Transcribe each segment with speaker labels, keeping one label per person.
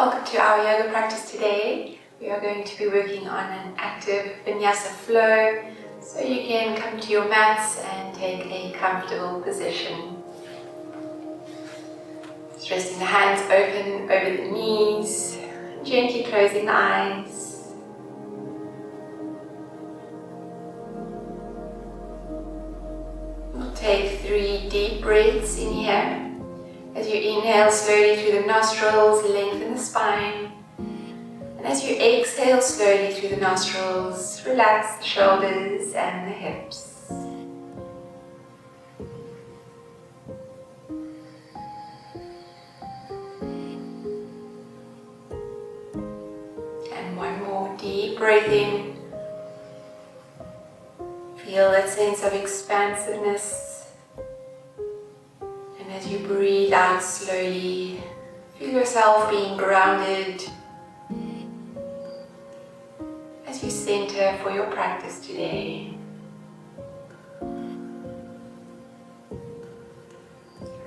Speaker 1: Welcome to our yoga practice today. We are going to be working on an active Vinyasa flow, so you can come to your mats and take a comfortable position. Just resting the hands open over the knees, gently closing the eyes. We'll take 3 deep breaths in here. As you inhale slowly through the nostrils, lengthen the spine. And as you exhale slowly through the nostrils, relax the shoulders and the hips. And one more deep breath in. Feel that sense of expansiveness. As you breathe out slowly, feel yourself being grounded as you center for your practice today.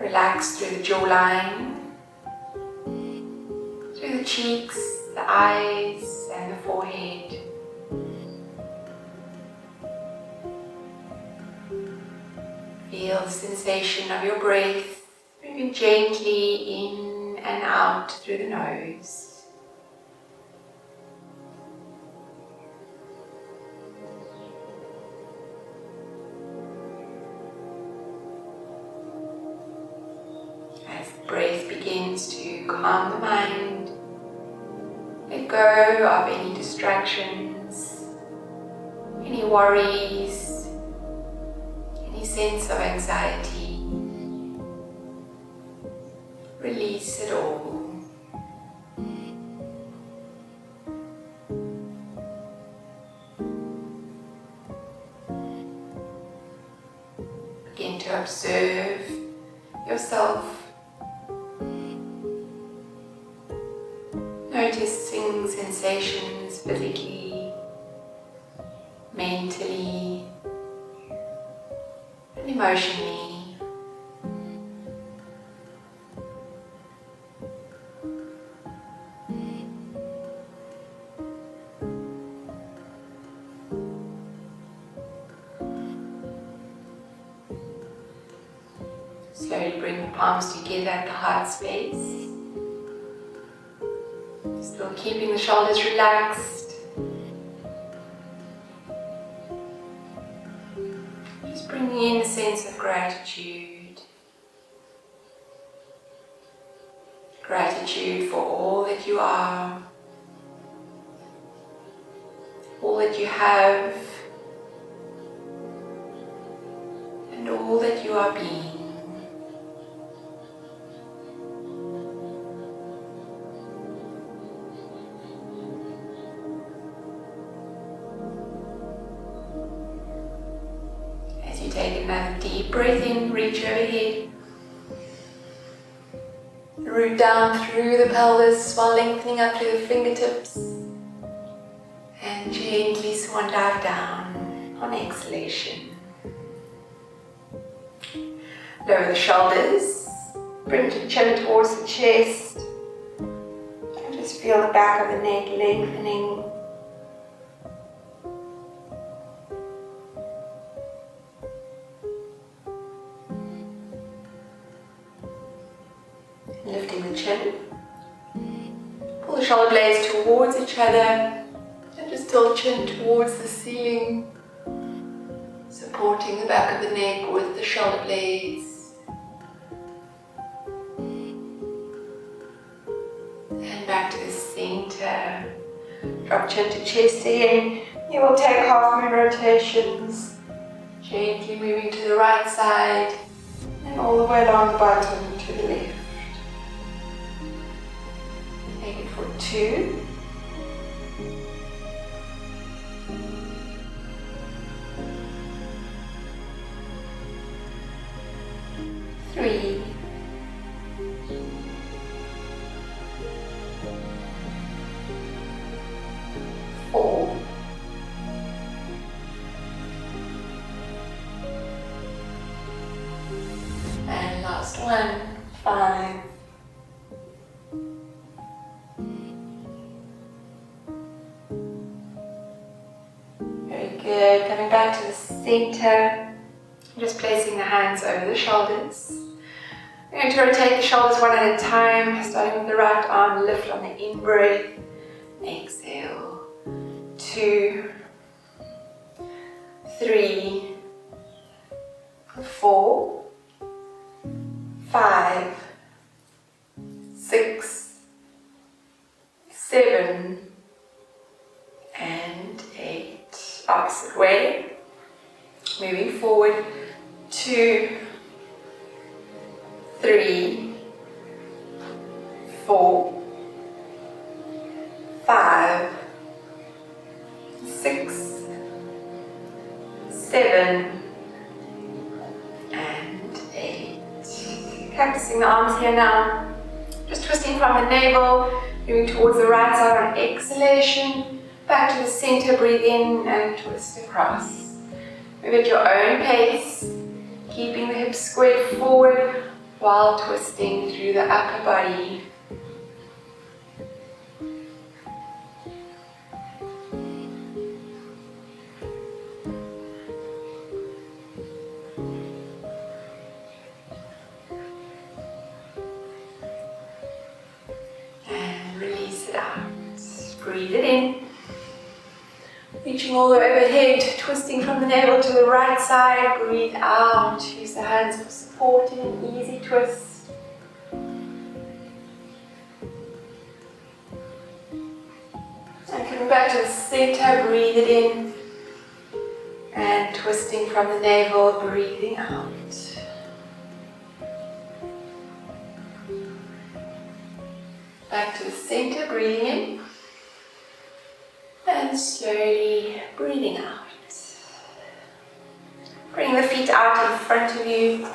Speaker 1: Relax through the jawline, through the cheeks, the eyes, and the forehead. Feel the sensation of your breath moving gently in and out through the nose. As the breath begins to calm the mind, let go of any distractions, any worries, any sense of anxiety. Release it all. Begin to observe yourself, noticing sensations physically, mentally, and emotionally. Slowly bring the palms together at the heart space. Still keeping the shoulders relaxed. Just bringing in a sense of gratitude. Gratitude for all that you are, all that you have, and all that you are being. Take another deep breath in, reach overhead. Root down through the pelvis while lengthening up through the fingertips. And gently swan dive down on exhalation. Lower the shoulders, bring the chin towards the chest. And just feel the back of the neck lengthening. Lifting the chin, pull the shoulder blades towards each other and just tilt chin towards the ceiling, supporting the back of the neck with the shoulder blades. And back to the center. Drop chin to chest again. You will take half moon rotations, gently moving to the right side and all the way down the bottom to the left. Take it for 2, 3, 4, and last one, 5, back to the center. Just placing the hands over the shoulders. We're going to rotate the shoulders one at a time, starting with the right arm, lift on the in-breath. Exhale. 2, 3, 4, 5, 6, 7, and 8. Opposite way. Moving forward. 2, 3, 4, 5, 6, 7, and 8. Cactusing the arms here now. Just twisting from the navel, moving towards the right side on exhalation. Back to the center, breathe in and twist across. Move at your own pace, keeping the hips squared forward while twisting through the upper body. And release it out. Breathe it in. Reaching all the way overhead, twisting from the navel to the right side. Breathe out. Use the hands for support in an easy twist. And coming back to the center, breathe it in. And twisting from the navel, breathing out. Back to the center, breathing in. And slowly breathing out. Bring the feet out in front of you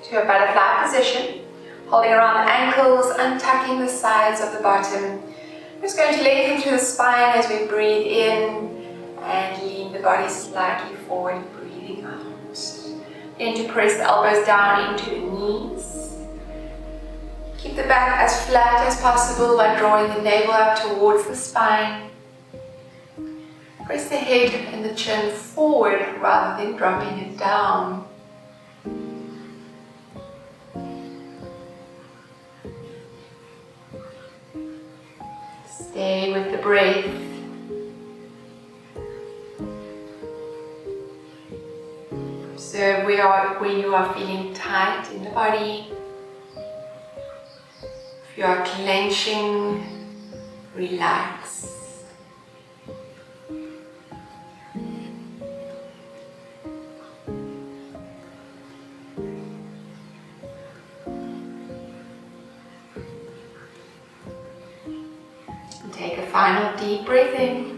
Speaker 1: to a butterfly position. Holding around the ankles, untucking the sides of the bottom. We're just going to lengthen through the spine as we breathe in and lean the body slightly forward, breathing out. Then to press the elbows down into the knees. Keep the back as flat as possible by drawing the navel up towards the spine. Press the head and the chin forward rather than dropping it down. Stay with the breath. Observe where you are feeling tight in the body. If you are clenching, relax. Take a final deep breath in.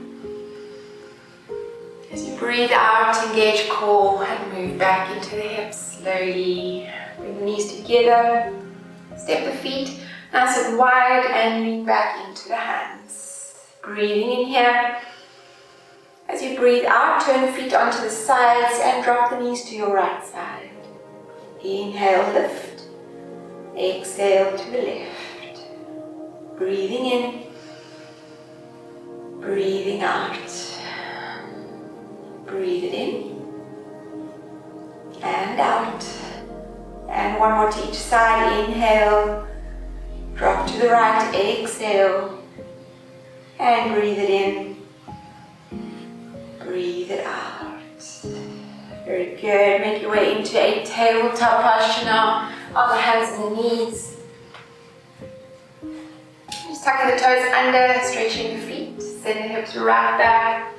Speaker 1: As you breathe out, engage core and move back into the hips slowly. Bring the knees together. Step the feet nice and wide and lean back into the hands. Breathing in here. As you breathe out, turn the feet onto the sides and drop the knees to your right side. Inhale, lift. Exhale to the left. Breathing in. Breathing out. Breathe it in and out. And one more to each side. Inhale. Drop to the right. Exhale. And breathe it in. Breathe it out. Very good. Make your way into a tabletop posture now on the hands and the knees. Just tucking the toes under, stretching the feet. Send the hips right back.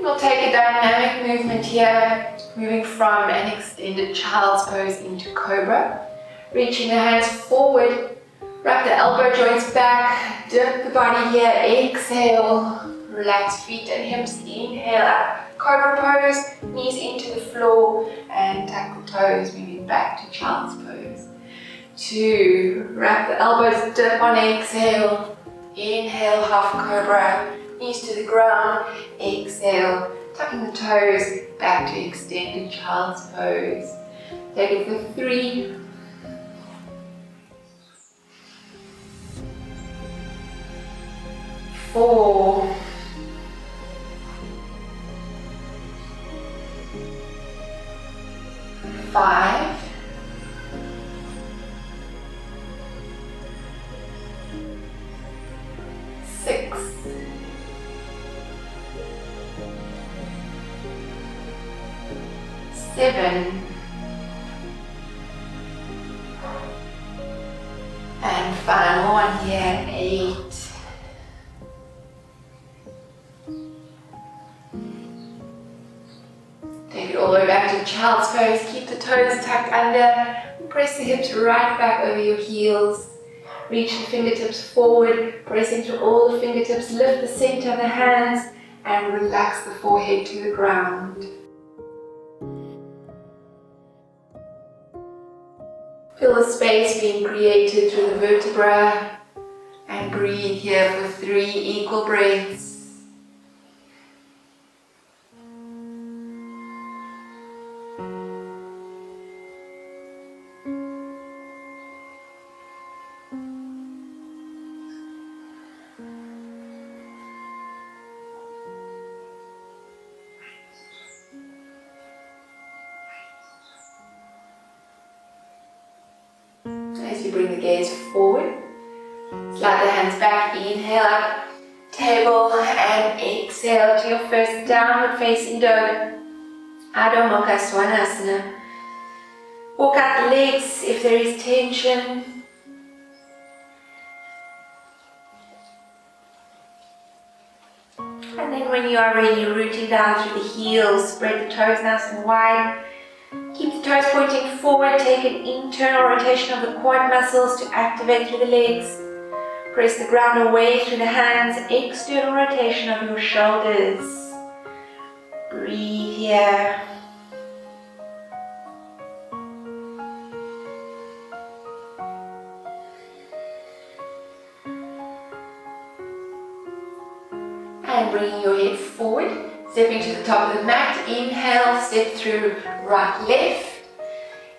Speaker 1: We'll take a dynamic movement here, moving from an extended child's pose into cobra. Reaching the hands forward, wrap the elbow joints back, dip the body here, exhale, relax feet and hips, inhale up, cobra pose, knees into the floor, and tuck the toes, moving back to child's pose. 2, wrap the elbows, dip on exhale. Inhale, half cobra, knees to the ground, exhale, tucking the toes back to extended child's pose. Take it for 3, 4, 7, and final one here, 8. Take it all the way back to child's pose. Keep the toes tucked under and press the hips right back over your heels. Reach the fingertips forward, press into all the fingertips, lift the center of the hands and relax the forehead to the ground. Feel the space being created through the vertebra and breathe here for 3 equal breaths. As you bring the gaze forward, slide the hands back, inhale up, table, and exhale to your first downward facing dog, Adho Mukha Svanasana. Walk out the legs if there is tension. And then when you are ready, rooting down through the heels, spread the toes nice and wide. Keep the toes pointing forward, take an internal rotation of the quad muscles to activate through the legs. Press the ground away through the hands, external rotation of your shoulders. Breathe here. And bringing your head forward. Stepping to the top of the mat, inhale, step through right, left.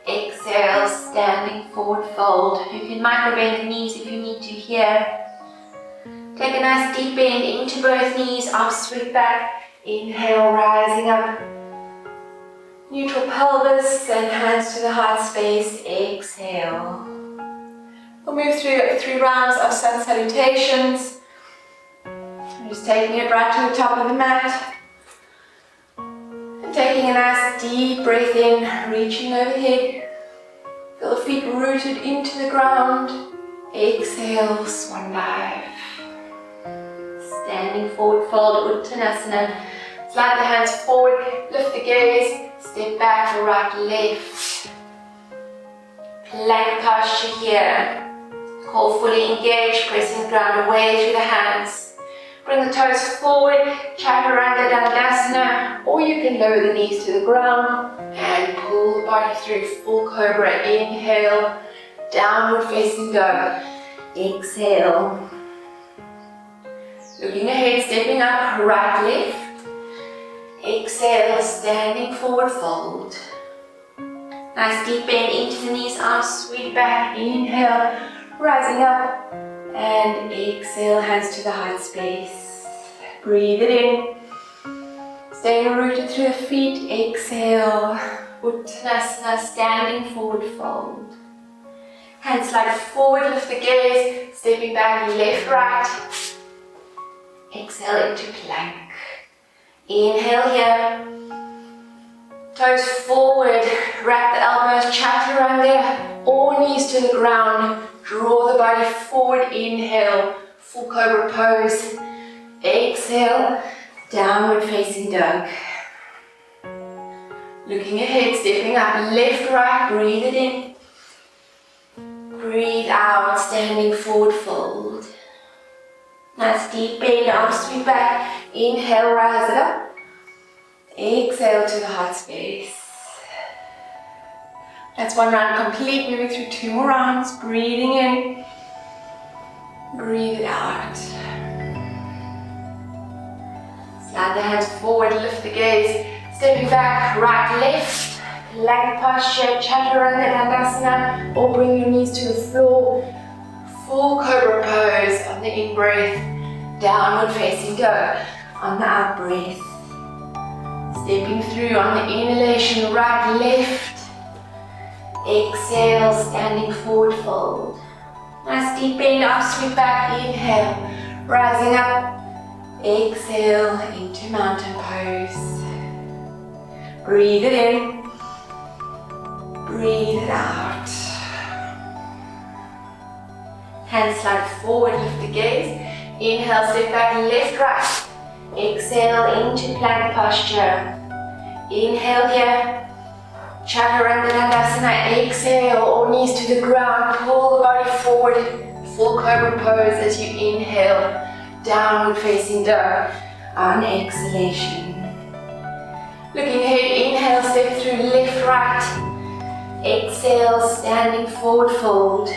Speaker 1: Exhale, standing forward fold. You can micro bend the knees if you need to here. Take a nice deep bend into both knees, arms sweep back. Inhale, rising up. Neutral pelvis and hands to the heart space. Exhale. We'll move through 3 rounds of sun salutations. Just taking it right to the top of the mat. Taking a nice deep breath in, reaching overhead. Feel the feet rooted into the ground. Exhale, swan dive. Standing forward fold, Uttanasana. Slide the hands forward, lift the gaze, step back, right, left. Plank posture here. Core fully engaged, pressing the ground away through the hands. Bring the toes forward, Chaturanga Dandasana, or you can lower the knees to the ground and pull the body through full cobra. Inhale, downward facing dog. Exhale. Looking ahead, stepping up, right, left. Exhale, standing forward fold. Nice deep bend into the knees, arms sweep back. Inhale, rising up. And exhale, hands to the heart space. Breathe it in. Staying rooted through the feet. Exhale. Uttanasana, standing forward fold. Hands slide forward, lift the gaze. Stepping back, left, right. Exhale into plank. Inhale here. Toes forward, wrap the elbows, chaturanga, or knees to the ground. Draw the body forward, inhale, full cobra pose. Exhale, downward facing dog. Looking ahead, stepping up, left, right, breathe it in. Breathe out, standing forward fold. Nice deep bend, arms sweep back. Inhale, rise it up. Exhale to the heart space. That's 1 round complete, moving through 2 more rounds. Breathing in, breathe it out. Slide the hands forward, lift the gaze. Stepping back, right, left. Plank posture, Chaturanga Dandasana, or bring your knees to the floor. Full cobra pose on the in-breath. Downward facing dog on the out-breath. Stepping through on the inhalation, right, left. Exhale, standing forward fold. Nice deep bend, arms sweep back. Inhale, Rising up. Exhale into mountain pose. Breathe it in. Breathe it out. Hands slide forward, lift the gaze. Inhale, step back, left, right. Exhale into plank posture. Inhale here. Chaturanga Dandasana. Exhale, all knees to the ground. Pull the body forward. Full cobra pose as you inhale. Downward facing dog. On exhalation. Looking ahead, inhale, step through left, right. Exhale, standing forward fold.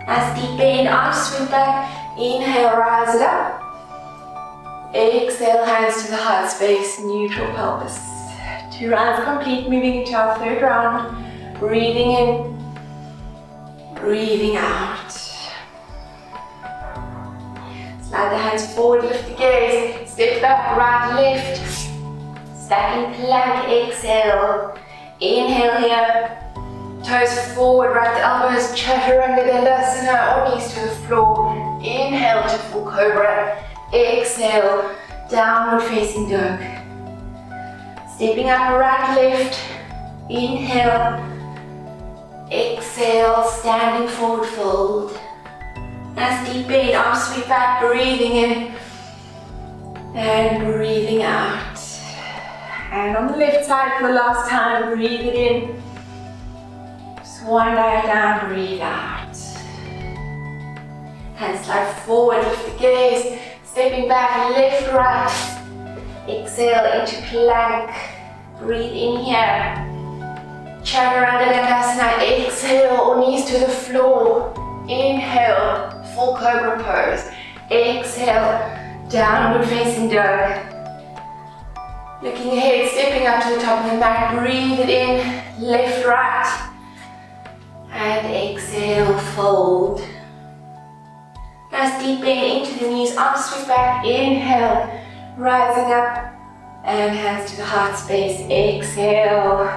Speaker 1: Nice deep bend, arms swing back. Inhale, rise it up. Exhale, hands to the heart space, neutral pelvis. 2 rounds complete, moving into our 3rd round. Breathing in, breathing out. Slide the hands forward, lift the gaze. Step back, right, left. Stacking plank, exhale. Inhale here. Toes forward, right the elbows, Chaturanga Dandasana, or knees to the floor. Inhale to full cobra. Exhale, downward facing dog. Stepping up, right, left. Inhale. Exhale, standing forward fold. Nice deep bend, arms sweep back, breathing in. And breathing out. And on the left side for the last time, breathe it in. One eye down, breathe out. Hands slide forward, lift the gaze. Stepping back, left, right. Exhale into plank. Breathe in here. Chaturanga Dandasana. Exhale, all knees to the floor. Inhale, full cobra pose. Exhale, downward facing dog. Looking ahead, stepping up to the top of the mat. Breathe it in, left, right. And exhale, fold. Nice deep bend into the knees, arms sweep back, inhale, rising up, and hands to the heart space, exhale.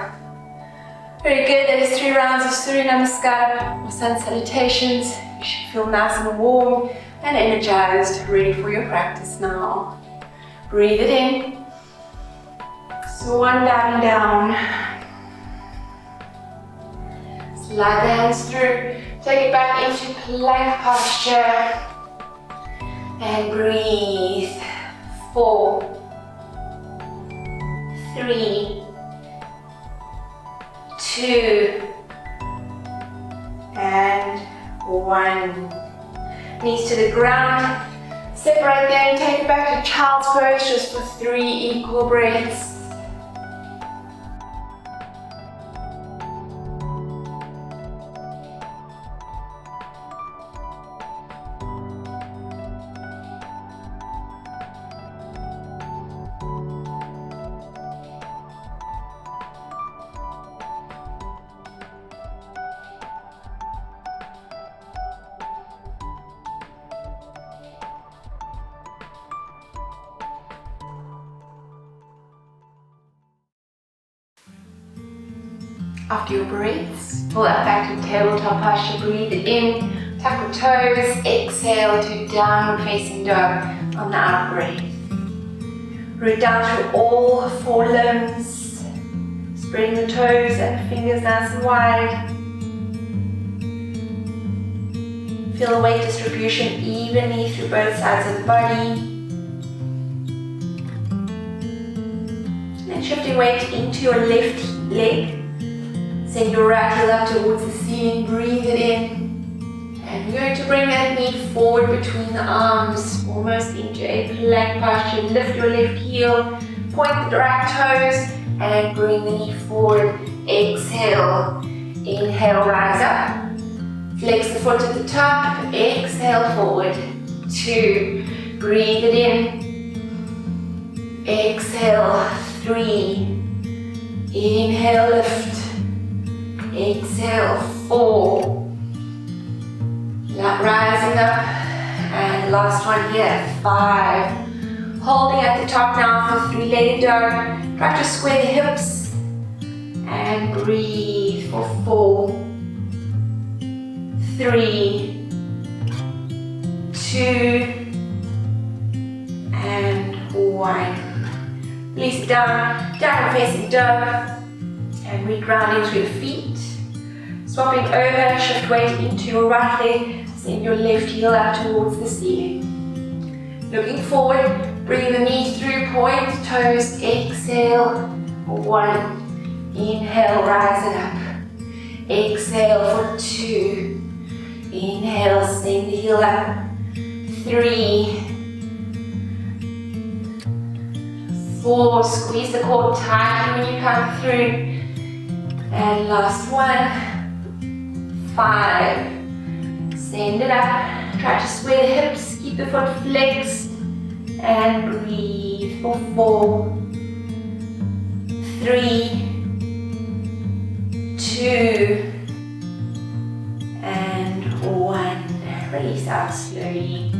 Speaker 1: Very good, that is 3 rounds of Surya Namaskar or Sun Salutations. You should feel nice and warm and energized, ready for your practice now. Breathe it in, swan diving down. Slide the hands through, take it back into plank posture. And breathe. 4, 3, 2, and 1. Knees to the ground. Separate them, take it back to child's pose just for 3 equal breaths. After your breaths, pull that back to tabletop posture, breathe in, tuck your toes, exhale to downward facing dog on the out breath. Root down through all 4 limbs, spreading the toes and the fingers nice and wide. Feel the weight distribution evenly through both sides of the body. And then shifting weight into your left leg. Send your right heel up towards the ceiling, breathe it in. And we're going to bring that knee forward between the arms, almost into a plank posture. Lift your left heel, point the right toes, and bring the knee forward. Exhale, inhale, rise up. Flex the foot at the top, exhale, forward. 2, breathe it in. Exhale, 3, inhale, lift. Exhale, 4. Rising up. And last one here, 5. Holding at the top now for 3-legged dog. Try to square the hips. And breathe for 4, 3, 2, facing down, downward facing dog, and re-grounding through the feet. Swapping over, shift weight into your right leg, send your left heel up towards the ceiling. Looking forward, bring the knees through, point the toes, exhale, 1, inhale, rising up, exhale for 2, inhale, send the heel up, 3, 4, squeeze the core tightly when you come through, and last 1, 5, send it up, try to sway the hips, keep the foot flexed, and breathe for 4, 3, 2, and 1. Release out slowly.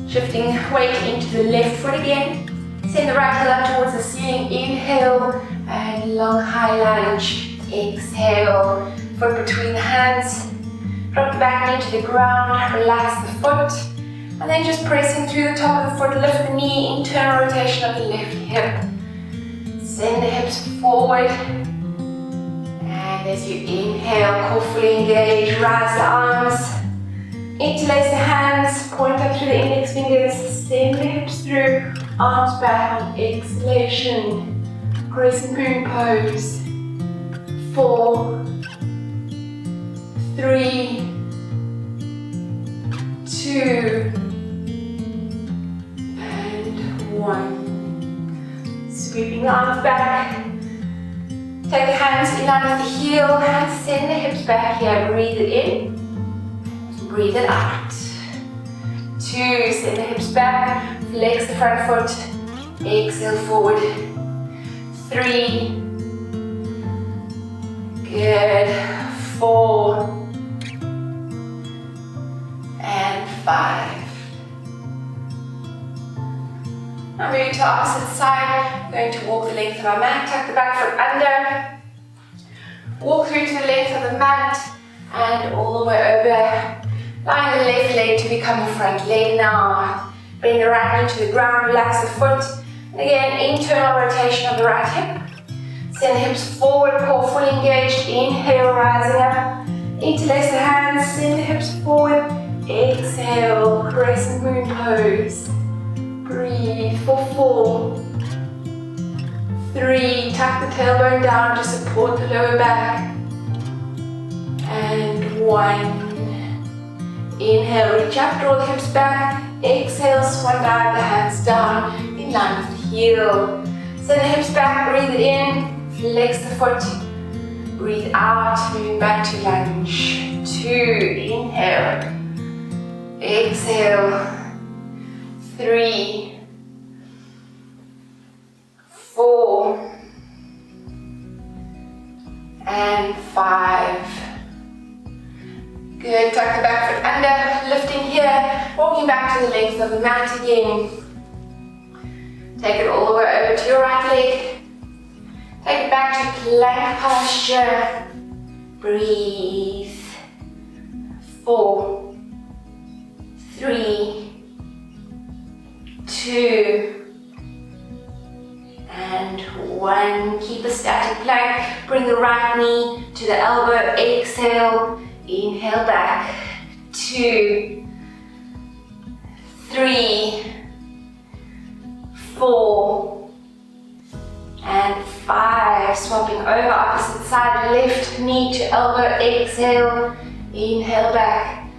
Speaker 1: Shifting weight into the left foot again. Send the right heel up towards the ceiling. Inhale and long high lunge. Exhale, foot between the hands. Drop the back knee to the ground. Relax the foot. And then just pressing through the top of the foot. Lift the knee. Internal rotation of the left hip. Send the hips forward. And as you inhale, core fully engage. Rise the arms. Interlace the hands, point up through the index fingers, send the hips through, arms back on exhalation, crescent moon pose, 4, 3, 2, and 1. Sweeping the arms back, take the hands in line with the heel, and send the hips back here, breathe it in. Breathe it out. 2, send the hips back, flex the front foot, exhale forward. 3, good. 4, and 5. Now moving to the opposite side, going to walk the length of our mat, tuck the back foot under, walk through to the length of the mat, and all the way over. Line the left leg to become the front leg now. Bring the right knee to the ground, relax the foot. And again, internal rotation of the right hip. Send the hips forward, core fully engaged. Inhale, rising up. Interlace the hands, send the hips forward. Exhale, crescent moon pose. Breathe for 4, 3, tuck the tailbone down to support the lower back. And 1. Inhale, reach up, draw the hips back. Exhale, swan dive the hands down in line with the heel. Send the hips back, breathe it in, flex the foot. Breathe out, moving back to lunge. 2, inhale. Exhale. 3, 4, and 5. Good, tuck the back foot under, lifting here, walking back to the length of the mat again. Take it all the way over to your right leg. Take it back to plank posture. Breathe. 4, 3, 2, and 1. Keep a static plank. Bring the right knee to the elbow. Exhale. Inhale back. 2, 3, 4, and 5. Swapping over, opposite side. Left knee to elbow. Exhale. Inhale back.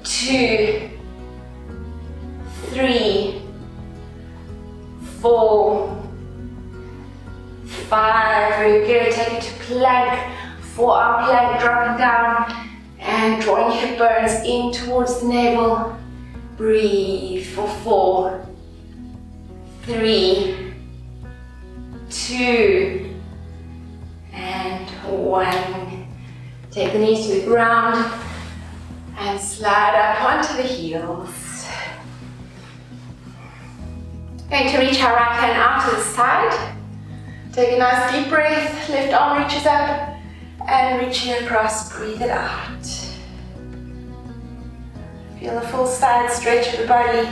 Speaker 1: 2, 3, 4, 5. Very good. Take it to plank. Forearm plank, dropping down and drawing hip bones in towards the navel. Breathe for 4, 3, 2, and 1. Take the knees to the ground and slide up onto the heels. Going to reach our right hand out to the side. Take a nice deep breath, left arm reaches up. And reaching across, breathe it out. Feel the full side stretch of the body.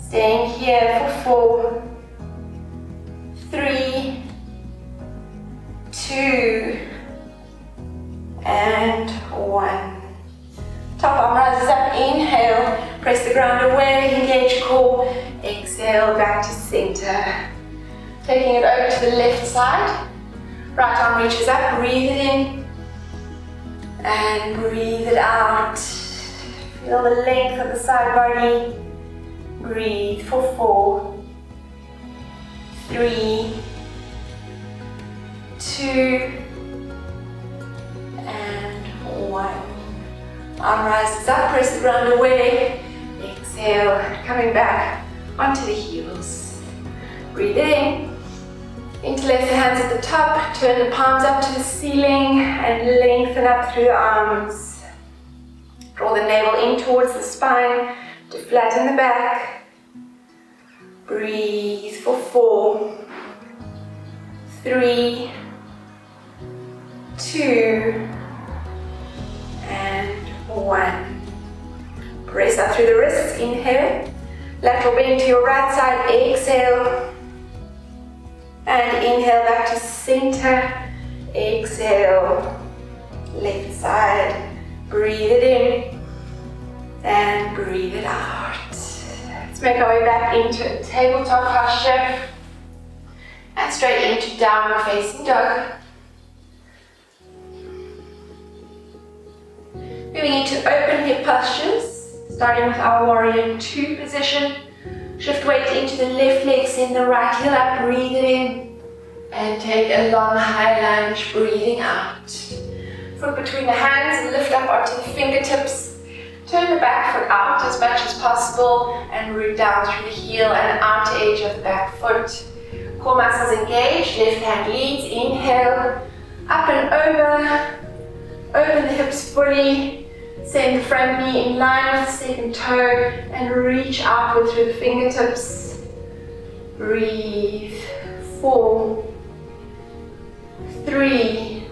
Speaker 1: Staying here for 4, 3, 2, and 1. Top arm rises up, inhale, press the ground away, engage core, exhale, back to center. Taking it over to the left side, right arm reaches up, breathe it in, and breathe it out. Feel the length of the side body. Breathe for 4, 3, 2, and 1. Arm rises up, press the ground away. Exhale, coming back onto the heels. Breathe in. Interlace the hands at the top, turn the palms up to the ceiling and lengthen up through the arms. Draw the navel in towards the spine to flatten the back. Breathe for 4, 3, 2, and 1. Press up through the wrists, inhale. Lateral bend to your right side, exhale. And inhale back to center, exhale. Left side, breathe it in and breathe it out. Let's make our way back into tabletop posture and straight into downward facing dog. Moving into open hip postures, starting with our warrior 2 position. Shift weight into the left leg, send the right heel up, breathe it in, and take a long high lunge, breathing out. Foot between the hands and lift up onto the fingertips. Turn the back foot out as much as possible and root down through the heel and outer edge of the back foot. Core muscles engaged, left hand leads, inhale, up and over, open the hips fully. Send the front knee in line with the second toe and reach outward through the fingertips. Breathe. 4, 3,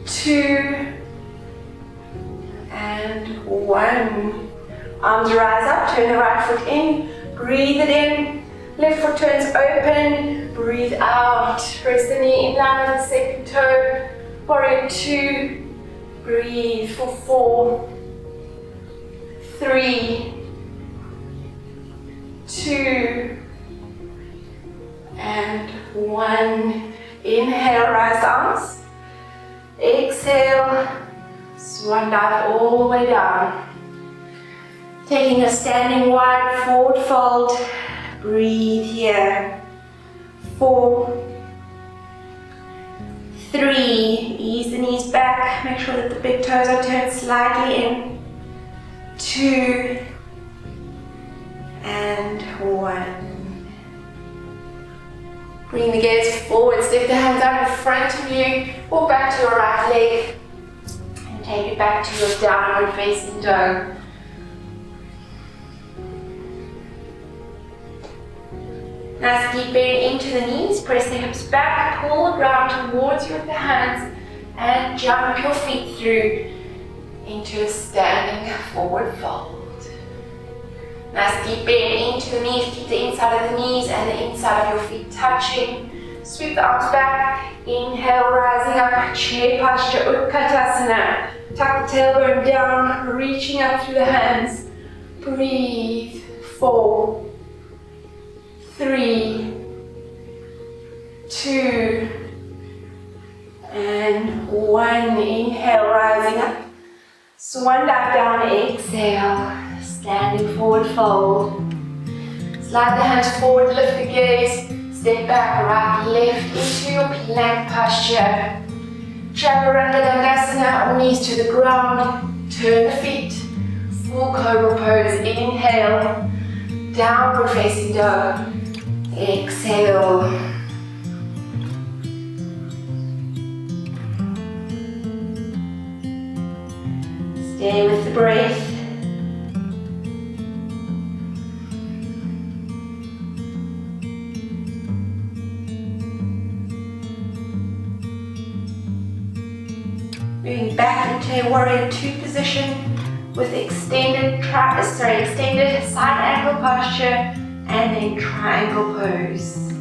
Speaker 1: 2, and 1. Arms rise up, turn the right foot in, breathe it in. Left foot turns open, breathe out. Press the knee in line with the second toe. Warrior 2. Breathe for 4, 3, 2, and 1. Inhale, rise the arms. Exhale, swan dive all the way down. Taking a standing wide forward fold. Breathe here. 4, 3, ease the knees back, make sure that the big toes are turned slightly in. 2, and 1. Bring the gaze forward, stick the hands out in front of you, walk back to your right leg, and take it back to your downward facing dog. Nice deep bend into the knees, press the hips back, pull the ground towards you with the hands and jump your feet through into a standing forward fold. Nice deep bend into the knees, keep the inside of the knees and the inside of your feet touching. Sweep the arms back, inhale, rising up, chair posture, Utkatasana. Tuck the tailbone down, reaching up through the hands. Breathe, 4, 3, 2, and 1. Inhale, rising up. Swan dive down, exhale. Standing forward fold. Slide the hands forward, lift the gaze. Step back, right, left into your plank posture. Chaturanga Dandasana, or knees to the ground. Turn the feet. Full cobra pose. Inhale. Downward facing dog. Exhale. Stay with the breath. Moving back into a warrior 2 position with extended side angle posture and then triangle pose.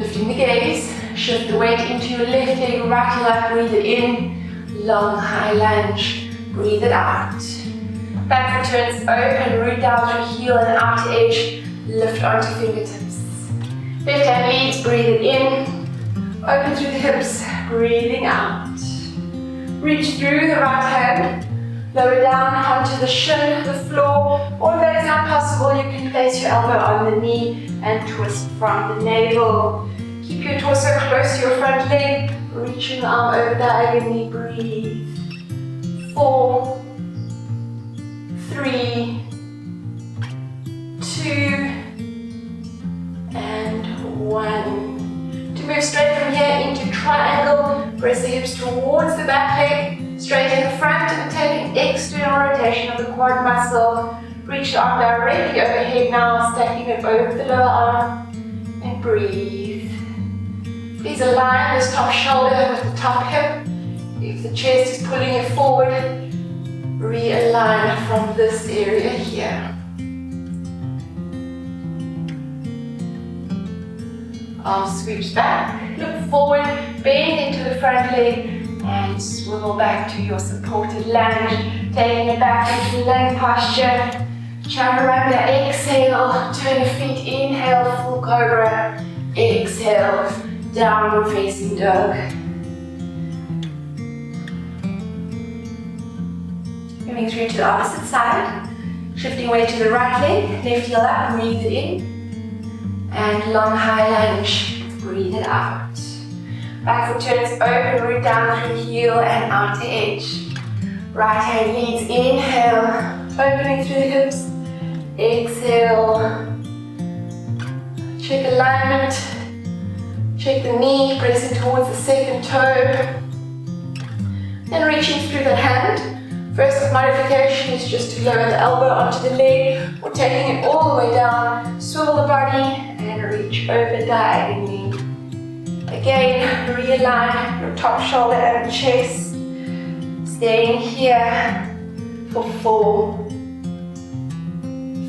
Speaker 1: Lifting the gaze, shift the weight into your left leg, right heel up, breathe it in, long high lunge, breathe it out. Back foot turns open, root down through heel and outer edge, lift onto fingertips. Left hand leads, breathe it in, open through the hips, breathing out. Reach through the right hand, lower down onto the shin, the floor, or if that is not possible, you can place your elbow on the knee and twist from the navel. Keep your torso close to your front leg, reaching the arm over diagonally, breathe. 4, 3, 2, and 1. To move straight from here into triangle, press the hips towards the back leg, straighten the front and take an external rotation of the quad muscle. Reach the arm directly overhead now, stacking it over the lower arm, and breathe. Please align this top shoulder with the top hip. If the chest is pulling you forward, realign from this area here. Arm sweeps back, look forward, bend into the front leg, and swivel back to your supported lunge. Taking it back into plank posture. Chaturanga, exhale, turn the feet, inhale, full cobra, exhale, downward facing dog. Moving through to the opposite side, shifting weight to the right leg, left heel up, breathe it in, and long high lunge, breathe it out. Back foot turns open, root down through heel and outer edge. Right hand leads, inhale, opening through the hips, exhale. Check alignment, check the knee, pressing towards the second toe. Then reaching through the hand. First modification is just to lower the elbow onto the leg, or taking it all the way down, swivel the body and reach over diagonally. Again, realign your top shoulder and chest. Staying here for 4,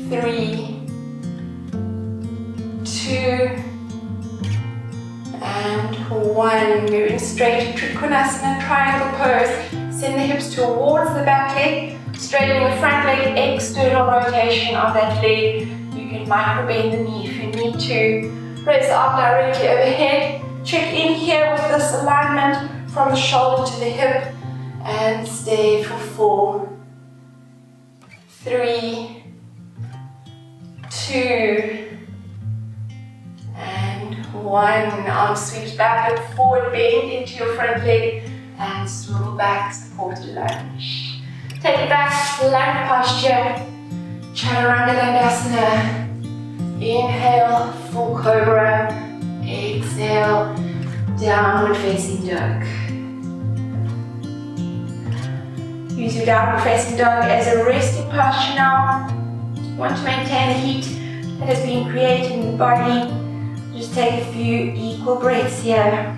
Speaker 1: 3, 2, and 1. Moving straight to Trikonasana, triangle pose. Send the hips towards the back leg, straightening the front leg, external rotation of that leg. You can micro bend the knee if you need to. Raise the arm directly overhead. Check in here with this alignment from the shoulder to the hip and stay for 4, 3, 2, and 1. Arm sweeps back and forward, bend into your front leg and swivel back, supported lunge. Take it back, plank posture, Chaturanga Dandasana. Inhale, full cobra. Exhale, downward facing dog. Use your downward facing dog as a resting posture now. You want to maintain the heat that has been created in the body. Just take a few equal breaths here.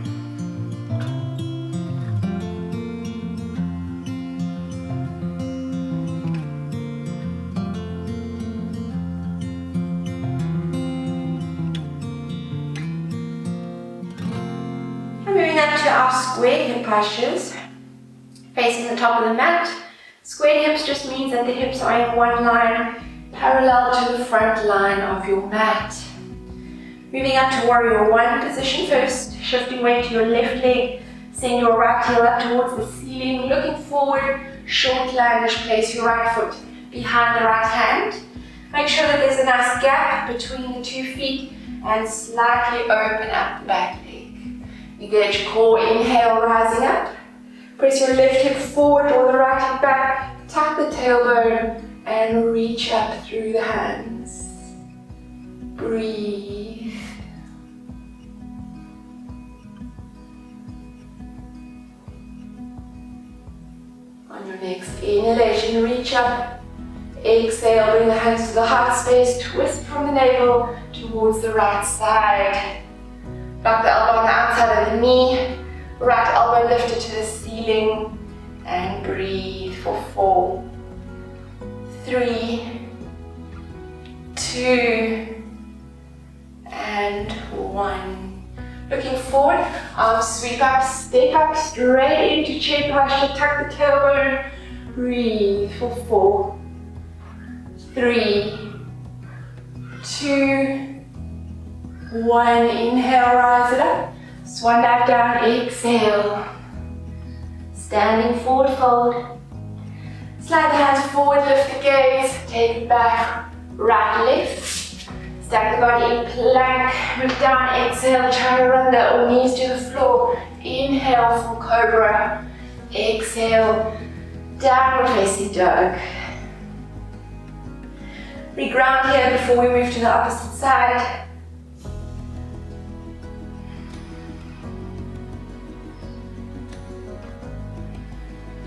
Speaker 1: Moving up to our square hip postures, facing the top of the mat. Square hips just means that the hips are in one line, parallel to the front line of your mat. Moving up to warrior one position first, shifting weight to your left leg, send your right heel up towards the ceiling, looking forward, short lunge, place your right foot behind the right hand. Make sure that there's a nice gap between the 2 feet and slightly open up the back leg. Engage core, inhale, rising up. Press your left hip forward or the right hip back, tuck the tailbone and reach up through the hands. Breathe. On your next inhalation, reach up. Exhale, bring the hands to the heart space, twist from the navel towards the right side. Lock the elbow on the outside of the knee, right elbow lifted to the ceiling, and breathe for 4, 3, 2, and 1. forward. Arms sweep up, step up, straight into chair posture. Tuck the tailbone. Breathe for 4, 3, 2, 1. Inhale, rise it up. Swan dive down, exhale. Standing forward fold. Slide the hands forward, lift the gaze, take it back, right, left. Stack the body in plank, move down, exhale, chaturanga, or knees to the floor. Inhale for cobra, exhale, downward facing dog. Reground here before we move to the opposite side.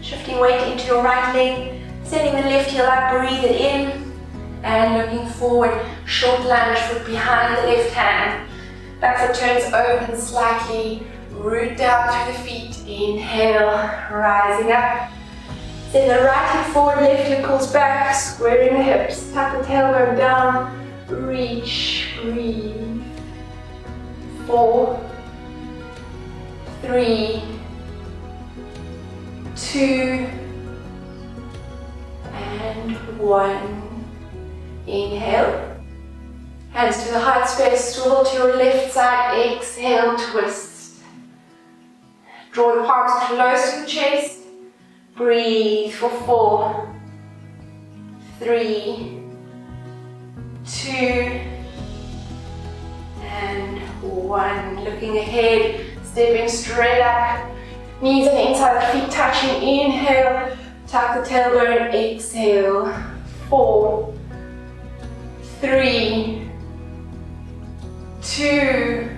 Speaker 1: Shifting weight into your right leg, sending the left heel up, breathe it in, and looking forward, short lunge, foot behind the left hand. Back foot turns open slightly, root down through the feet, inhale, rising up. Send the right hip forward, left hip pulls back, squaring the hips, tuck the tailbone down, reach, breathe. 4, 3, 2, and 1. Inhale. Hands to the heart space, swivel to your left side, exhale, twist. Draw the palms close to the chest. Breathe for 4, 3, 2, and 1. Looking ahead, stepping straight up. Knees on the inside of the feet touching. Inhale, tuck the tailbone, exhale. 4, 3, 2,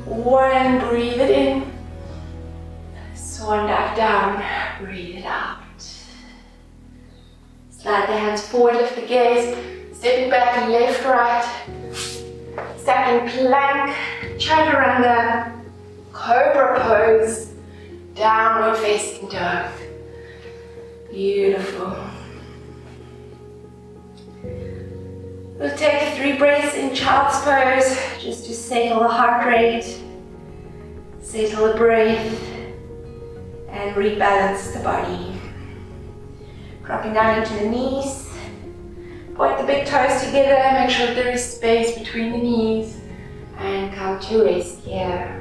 Speaker 1: 1. Breathe it in. Swan dive down, breathe it out. Slide the hands forward, lift the gaze, stepping back left, right. Stacking plank, chaturanga, cobra pose, downward facing dog. Beautiful. We'll take 3 breaths in child's pose just to settle the heart rate, settle the breath, and rebalance the body. Dropping down into the knees. Point the big toes together, make sure there is space between the knees, and come to rest here.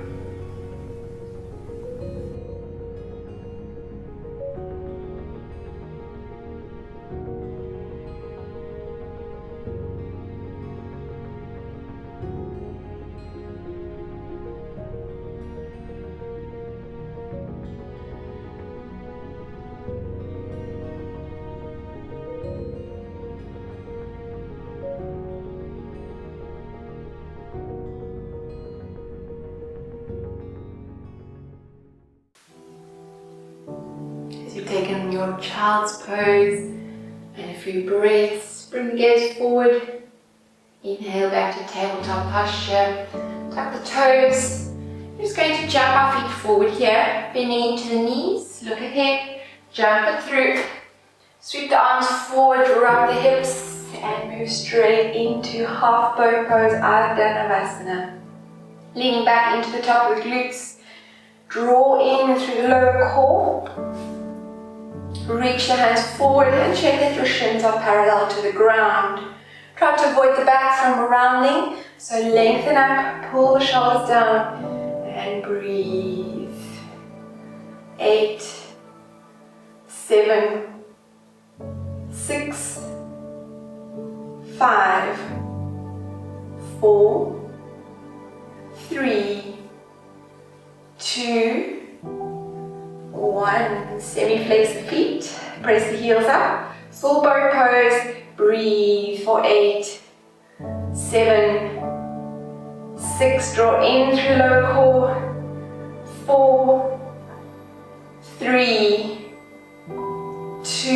Speaker 1: You've taken your child's pose and a few breaths. Bring the gaze forward. Inhale back to tabletop posture. Tuck the toes. We're just going to jump our feet forward here, bending into the knees. Look ahead, jump it through. Sweep the arms forward, rub the hips, and move straight into half boat pose, Ardha Navasana. Leaning back into the top of the glutes. Draw in through the lower core. Reach the hands forward and check that your shins are parallel to the ground. Try to avoid the back from rounding, so lengthen up, pull the shoulders down, and breathe. 8, 7, 6, 5, 4, 3, 2, 1. Semi-flex the feet, press the heels up, full boat pose, breathe for 8, 7, 6, draw in through lower core, 4, 3, 2,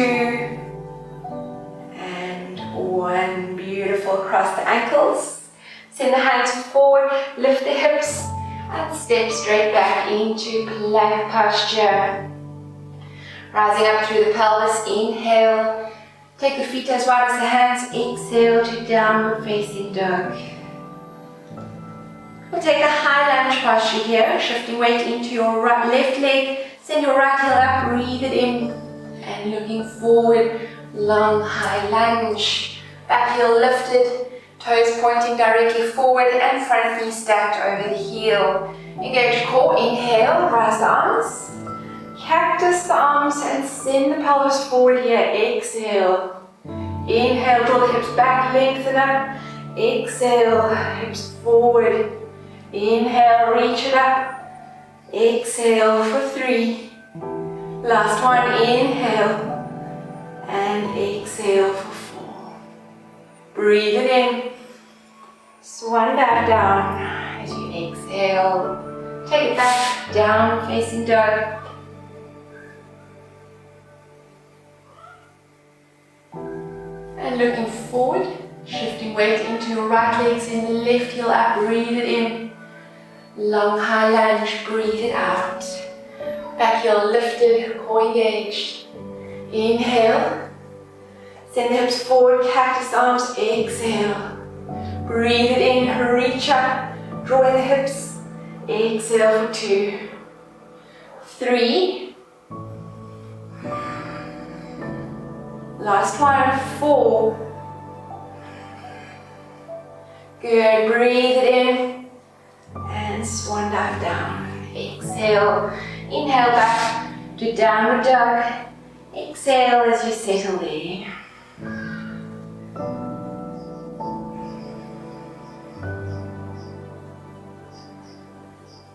Speaker 1: and 1. Beautiful. Cross the ankles, send the hands forward, lift the hips, and step straight back into plank posture. Rising up through the pelvis, inhale. Take the feet as wide as the hands, exhale to downward facing dog. We'll take a high lunge posture here, shifting weight into your left leg. Send your right heel up, breathe it in. And looking forward, long high lunge. Back heel lifted, toes pointing directly forward and front knee stacked over the heel. Engage core, inhale, rise the arms. Cactus the arms and send the pelvis forward here, exhale. Inhale, draw the hips back, lengthen up. Exhale, hips forward. Inhale, reach it up. Exhale for 3. Last one, inhale. And exhale for 4. Breathe it in. Swan dive down. As you exhale, take it back, down facing dog. And looking forward, shifting weight into your right leg, send the left heel up, breathe it in. Long high lunge, breathe it out. Back heel lifted, core engaged. Inhale, send the hips forward, cactus arms, exhale. Breathe it in, reach up, drawing the hips. Exhale for 2, 3. Last one, 4. Good, breathe it in. And swan dive down. Exhale, inhale back to downward dog. Exhale as you settle there.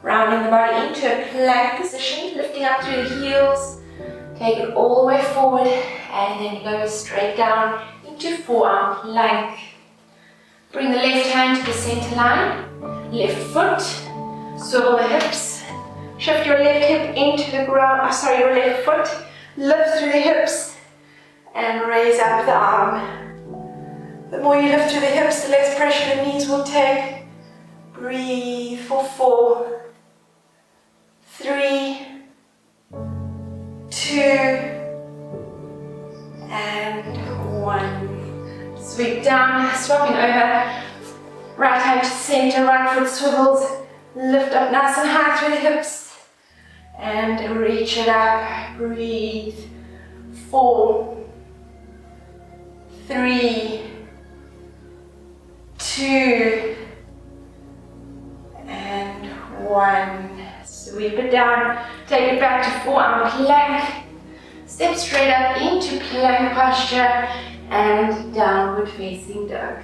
Speaker 1: Rounding the body into a plank position, lifting up through the heels. Take it all the way forward and then go straight down into forearm plank. Bring the left hand to the center line, left foot, swivel the hips, shift your left hip into the ground, your left foot, lift through the hips and raise up the arm. The more you lift through the hips, the less pressure the knees will take. Breathe for 4, 3, 2, and 1. Sweep down, swapping over. Right hand to center, right foot swivels. Lift up nice and high through the hips. And reach it up. Breathe. 4, 3, 2, and 1. Sweep it down. Take it back to forearm plank. Step straight up into plank posture and downward facing dog.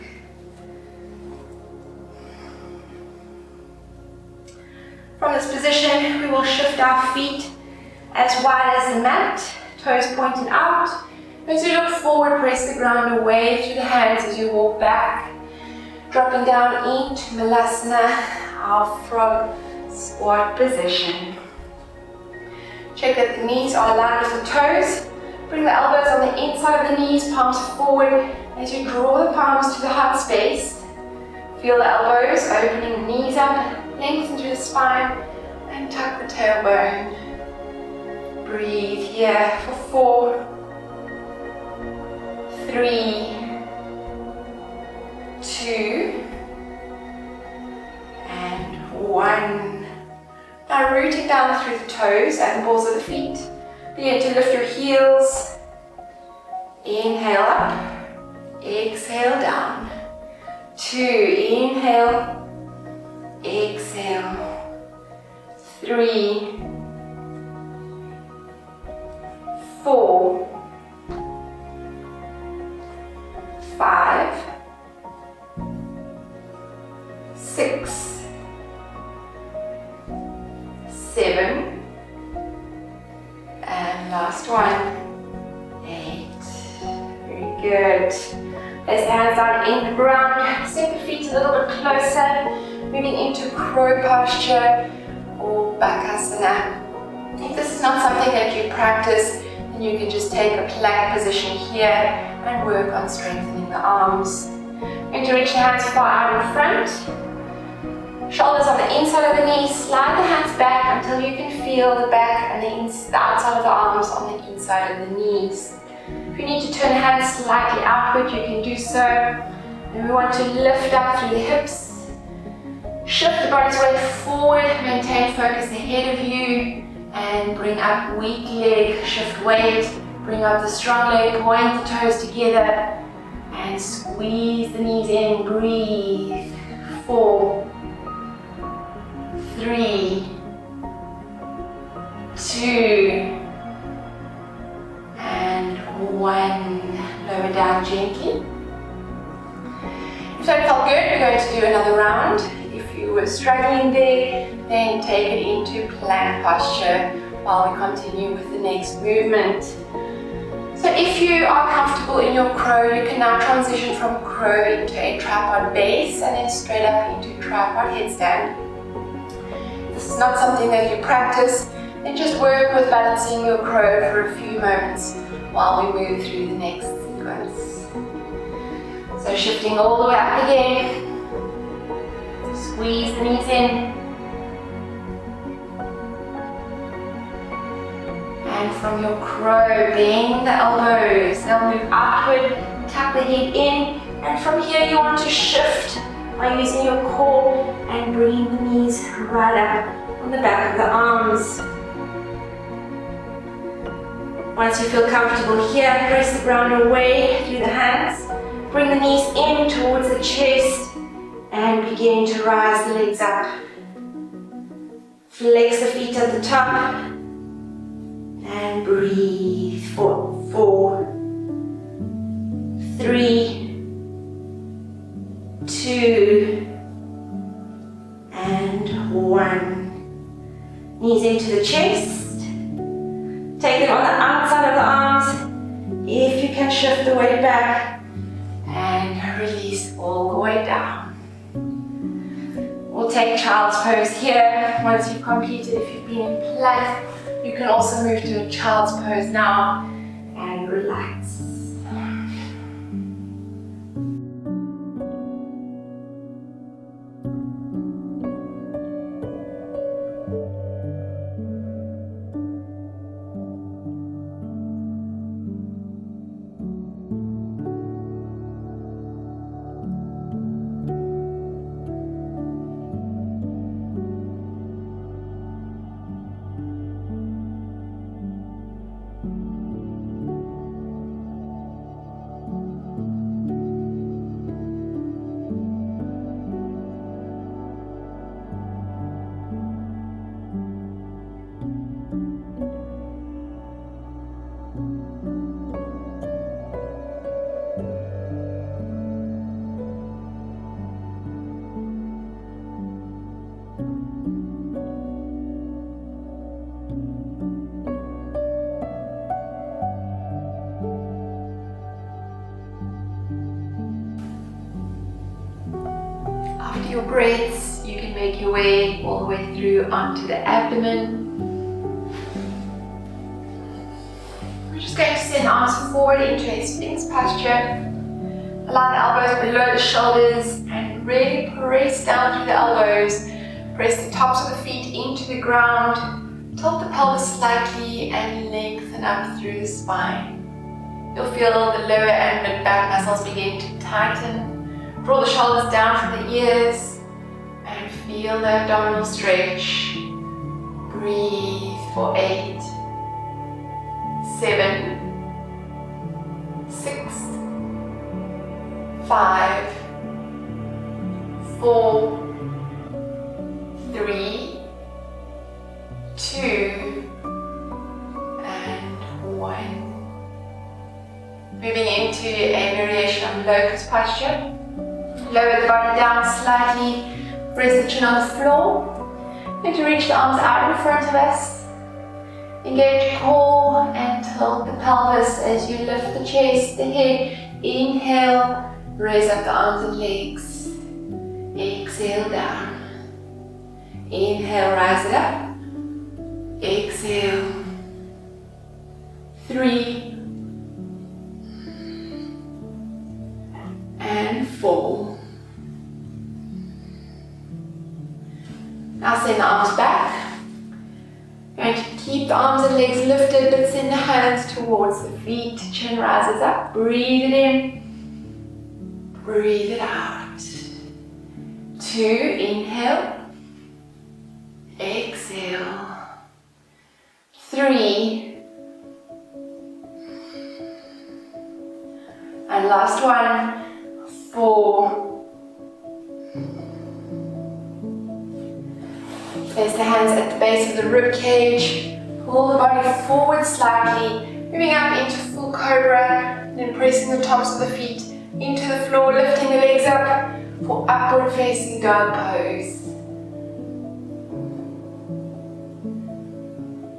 Speaker 1: From this position, we will shift our feet as wide as the mat, toes pointing out. As you look forward, press the ground away through the hands as you walk back. Dropping down into Malasana, our frog squat position. Check that the knees are aligned with the toes. Bring the elbows on the inside of the knees, palms forward. As you draw the palms to the heart space, feel the elbows opening the knees up, lengthen through the spine, and tuck the tailbone. Breathe here for 4, 3, 2, and 1. Now rooting down through the toes and the balls of the feet. Begin to lift your heels. Inhale up. Exhale down. 2. Inhale. Exhale. 3. 4. 5. 6. 7, and last one, 8. Very good. Place the hands down in the ground. Step the feet a little bit closer, moving into crow posture or bakasana. If this is not something that you practice, then you can just take a plank position here and work on strengthening the arms. Going to reach the hands far out in front. Shoulders on the inside of the knees, slide the hands back until you can feel the back and the outside of the arms on the inside of the knees. If you need to turn the hands slightly outward, you can do so. And we want to lift up through the hips, Shift the body's weight forward, maintain focus ahead of you, and bring up weak leg, shift weight, bring up the strong leg, point the toes together, and squeeze the knees in, breathe. 4, 3, 2, and 1. Lower down gently. If that felt good, we're going to do another round. If you were struggling there, then take it into plank posture while we continue with the next movement. So if you are comfortable in your crow, you can now transition from crow into a tripod base and then straight up into tripod headstand. This is not something that you practice, then just work with balancing your crow for a few moments while we move through the next sequence. So shifting all the way up again. Squeeze the knees in. And from your crow, bend the elbows. They'll move upward, tuck the head in. And from here you want to shift by using your core and bringing the knees right up on the back of the arms. Once you feel comfortable here, press the ground away through the hands. Bring the knees in towards the chest and begin to rise the legs up. Flex the feet at the top and breathe. 4, 3, 2, and 1. Knees into the chest. Take them on the outside of the arms. If you can, shift the weight back and release all the way down. We'll take child's pose here. Once you've completed, if you've been in plank, you can also move to a child's pose now and relax. After your breaths, you can make your way all the way through onto the abdomen. We're just going to send arms forward into a Sphinx posture. Allow the elbows below the shoulders and really press down through the elbows. Press the tops of the feet into the ground. Tilt the pelvis slightly and lengthen up through the spine. You'll feel the lower and mid-back muscles begin to tighten. Draw the shoulders down from the ears and feel the abdominal stretch. Breathe for 8, 7, 6, 5, 4, 3, 2, and 1. Moving into a variation of locust posture. Lower the body down slightly, press the chin on the floor, and to reach the arms out in front of us. Engage your core and tilt the pelvis as you lift the chest, the head. Inhale, raise up the arms and legs. Exhale down. Inhale, rise it up. Exhale. 3 and 4. Now send the arms back. Going to keep the arms and legs lifted, but send the hands towards the feet. Chin rises up. Breathe it in. Breathe it out. 2, inhale, exhale, 3, and last one, 4. Place the hands at the base of the rib cage, pull the body forward slightly, moving up into full cobra, then pressing the tops of the feet into the floor, lifting the legs up for upward facing dog pose.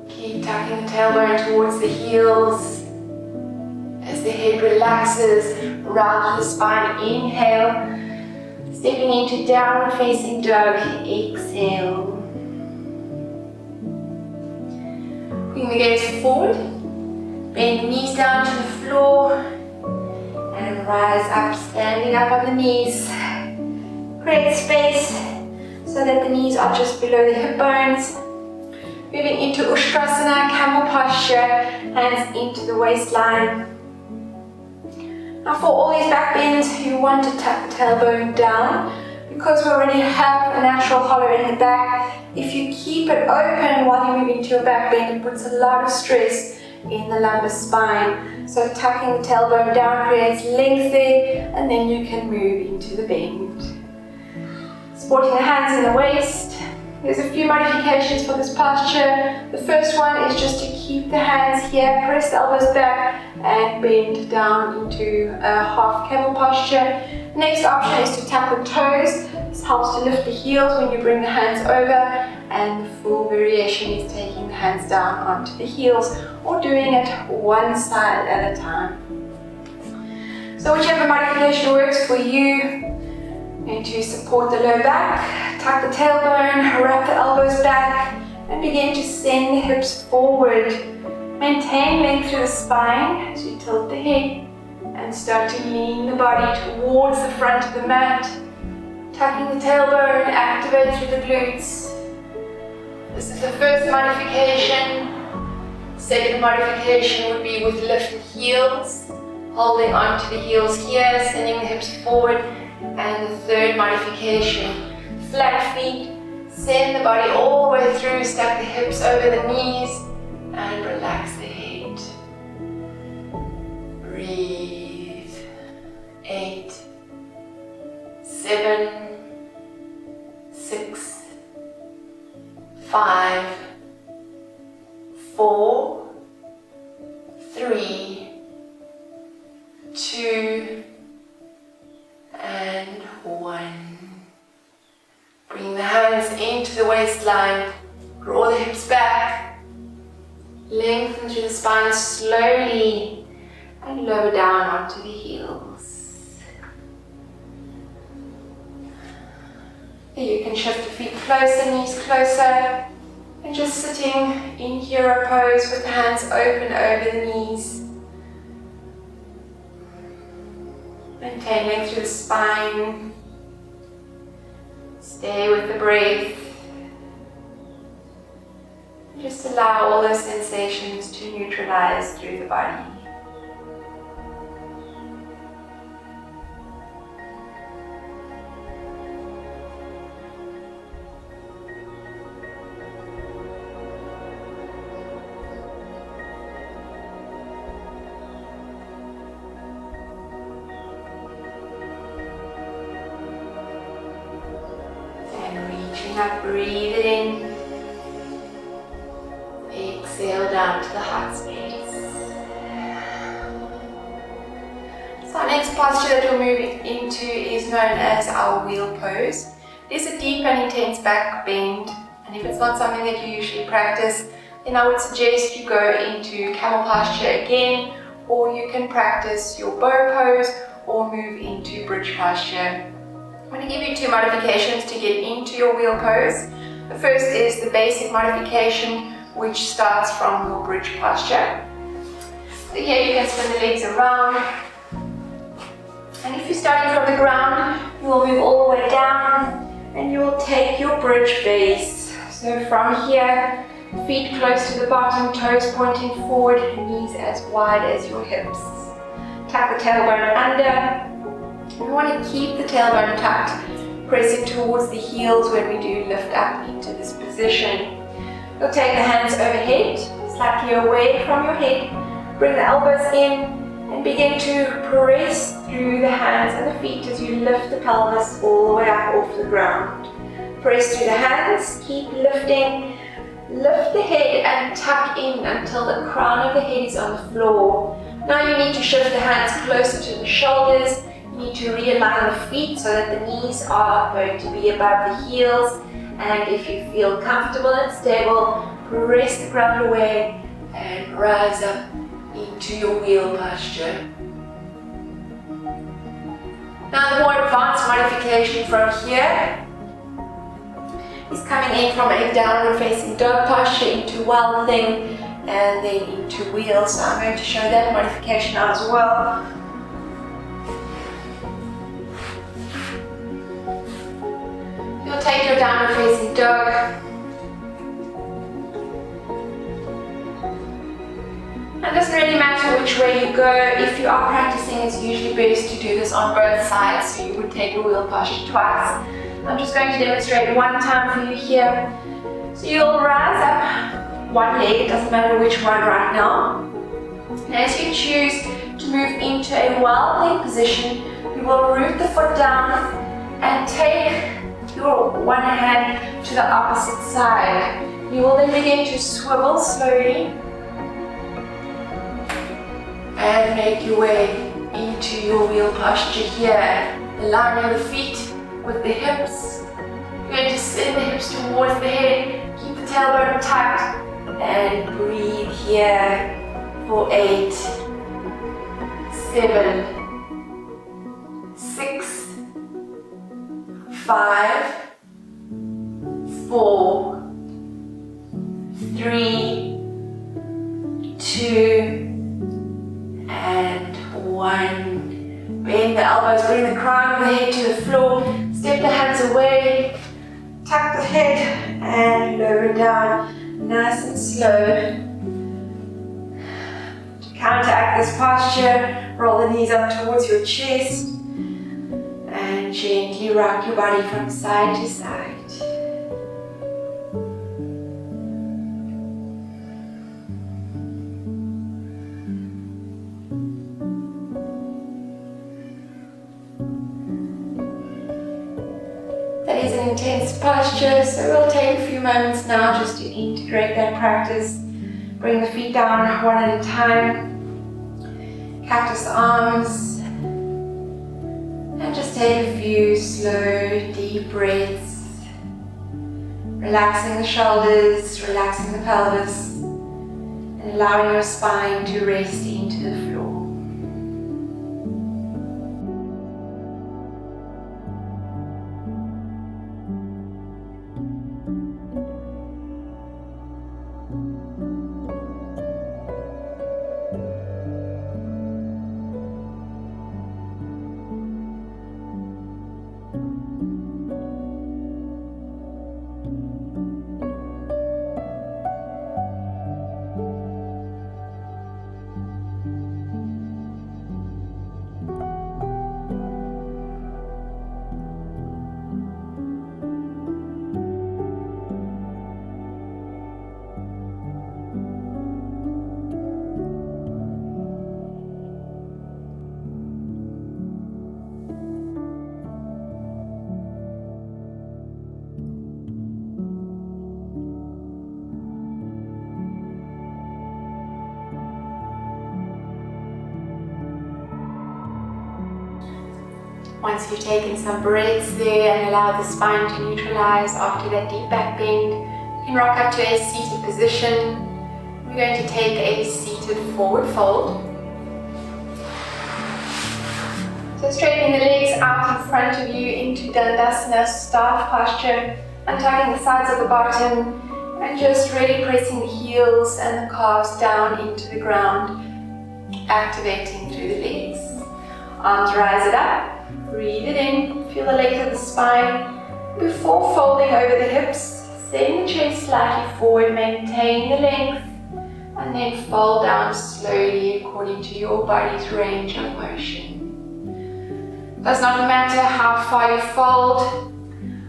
Speaker 1: Keep tucking the tailbone towards the heels as the head relaxes around the spine. Inhale, stepping into downward facing dog. Exhale. Bring the gaze forward, bend the knees down to the floor, and rise up, standing up on the knees. Create space so that the knees are just below the hip bones. Moving into Ustrasana, camel posture, hands into the waistline. Now for all these back bends, you want to tuck the tailbone down. Because we already have a natural hollow in the back, if you keep it open while you move into your back bend, it puts a lot of stress in the lumbar spine. So tucking the tailbone down creates length there, and then you can move into the bend. Supporting the hands in the waist. There's a few modifications for this posture. The first one is just to keep the hands here, press the elbows back, and bend down into a half camel posture. Next option is to tap the toes. This helps to lift the heels when you bring the hands over, and the full variation is taking the hands down onto the heels or doing it one side at a time. So whichever modification works for you. Going to support the low back, tuck the tailbone, wrap the elbows back, and begin to send the hips forward. Maintain length through the spine as you tilt the head and start to lean the body towards the front of the mat. Tucking the tailbone, activate through the glutes. This is the first modification. Second modification would be with lifted heels, holding onto the heels here, sending the hips forward. And the third modification, flat feet, send the body all the way through, stack the hips over the knees, and relax the head. Breathe. 8, 7, 6, 5, 4, 3, 2, and 1. Bring the hands into the waistline, draw the hips back, lengthen through the spine slowly, and lower down onto the heels. You can shift the feet closer, knees closer, and just sitting in hero pose with the hands open over the knees. Maintain length through the spine. Stay with the breath. Just allow all those sensations to neutralize through the body. Up, breathe it in. Exhale down to the heart space. So our next posture that we'll move into is known as our wheel pose. It is a deep and intense back bend, and if it's not something that you usually practice, then I would suggest you go into camel posture again, or you can practice your bow pose or move into bridge posture. I'm going to give you 2 modifications to get into your wheel pose. The first is the basic modification, which starts from your bridge posture. So here you can spin the legs around. And if you're starting from the ground, you will move all the way down and you will take your bridge base. So from here, feet close to the bottom, toes pointing forward, knees as wide as your hips. Tuck the tailbone under. We want to keep the tailbone tucked pressing towards the heels when we do lift up into this position. You'll take the hands overhead, slightly away from your head. Bring the elbows in and begin to press through the hands and the feet as you lift the pelvis all the way up off the ground. Press through the hands, keep lifting. Lift the head and tuck in until the crown of the head is on the floor. Now you need to shift the hands closer to the shoulders. You need to realign the feet so that the knees are going to be above the heels. And if you feel comfortable and stable, press the ground away and rise up into your wheel posture. Now the more advanced modification from here is coming in from a downward facing dog posture into wild thing and then into wheel. So I'm going to show that modification now as well. You'll take your downward facing dog and it doesn't really matter which way you go. If you are practicing, it's usually best to do this on both sides, so you would take your wheel posture twice. I'm just going to demonstrate one time for you here. So you'll rise up one leg, it doesn't matter which one right now. And as you choose to move into a wild leg position, you will root the foot down and take your one hand to the opposite side. You will then begin to swivel slowly and make your way into your wheel posture here, aligning the feet with the hips. You're going to send the hips towards the head, keep the tailbone tight, and breathe here for 8, 7, 6, 5, 4, 3, 2, and 1. Bend the elbows, bring the crown of the head to the floor, step the hands away, tuck the head and lower down, nice and slow. To counteract this posture, roll the knees up towards your chest and gently rock your body from side to side. That is an intense posture, so we'll take a few moments now just to integrate that practice. Bring the feet down one at a time. Cactus arms. And just take a few slow, deep breaths. Relaxing the shoulders, relaxing the pelvis, and allowing your spine to rest into the floor. Once you've taken some breaths there and allow the spine to neutralize after that deep back bend, you can rock up to a seated position. We're going to take a seated forward fold. So straightening the legs out in front of you into Dandasana staff posture, untucking the sides of the bottom and just really pressing the heels and the calves down into the ground, activating through the legs. Arms rise it up. Breathe it in, feel the length of the spine. Before folding over the hips, send the chest slightly forward, maintain the length, and then fold down slowly according to your body's range of motion. Does not matter how far you fold,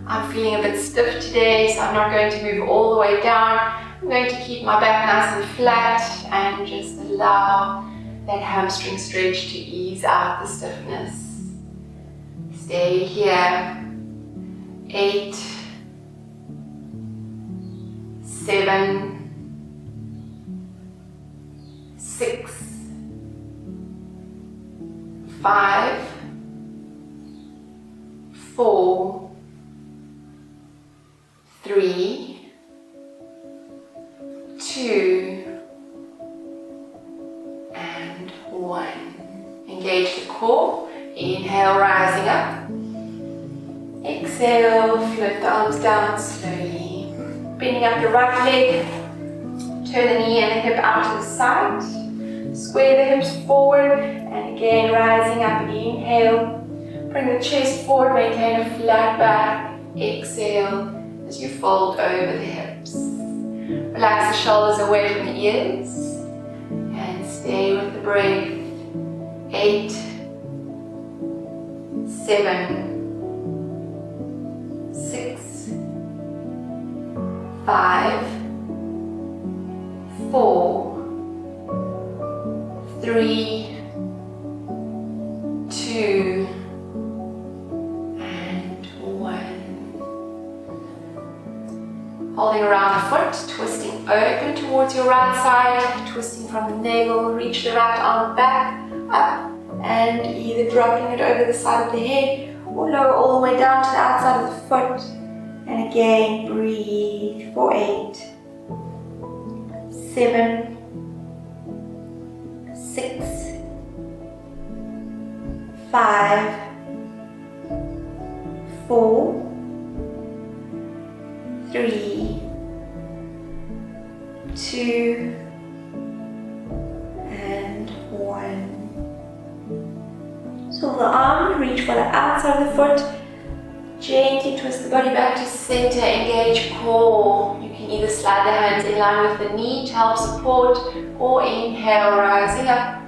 Speaker 1: I'm feeling a bit stiff today, so I'm not going to move all the way down. I'm going to keep my back nice and flat and just allow that hamstring stretch to ease out the stiffness. Stay here. 8, 7, 6, 5, 4, 3, 2, and 1. Engage the core. Inhale, rising up. Exhale, float the arms down slowly. Bending up the right leg. Turn the knee and the hip out to the side. Square the hips forward. And again, rising up. Inhale. Bring the chest forward. Maintain a flat back. Exhale as you fold over the hips. Relax the shoulders away from the ears. And stay with the breath. 8, 7, 6, 5, 4, 3, 2, and 1. Holding around the foot, twisting open towards your right side, twisting from the navel, reach the right arm back, up, and either dropping it over the side of the head or lower all the way down to the outside of the foot. And again, breathe for 8, 7, 6, 5, 4, 3, 2, and 1. So the arm, reach for the outside of the foot. Gently twist the body back to center, engage core. You can either slide the hands in line with the knee to help support, or inhale, rising up.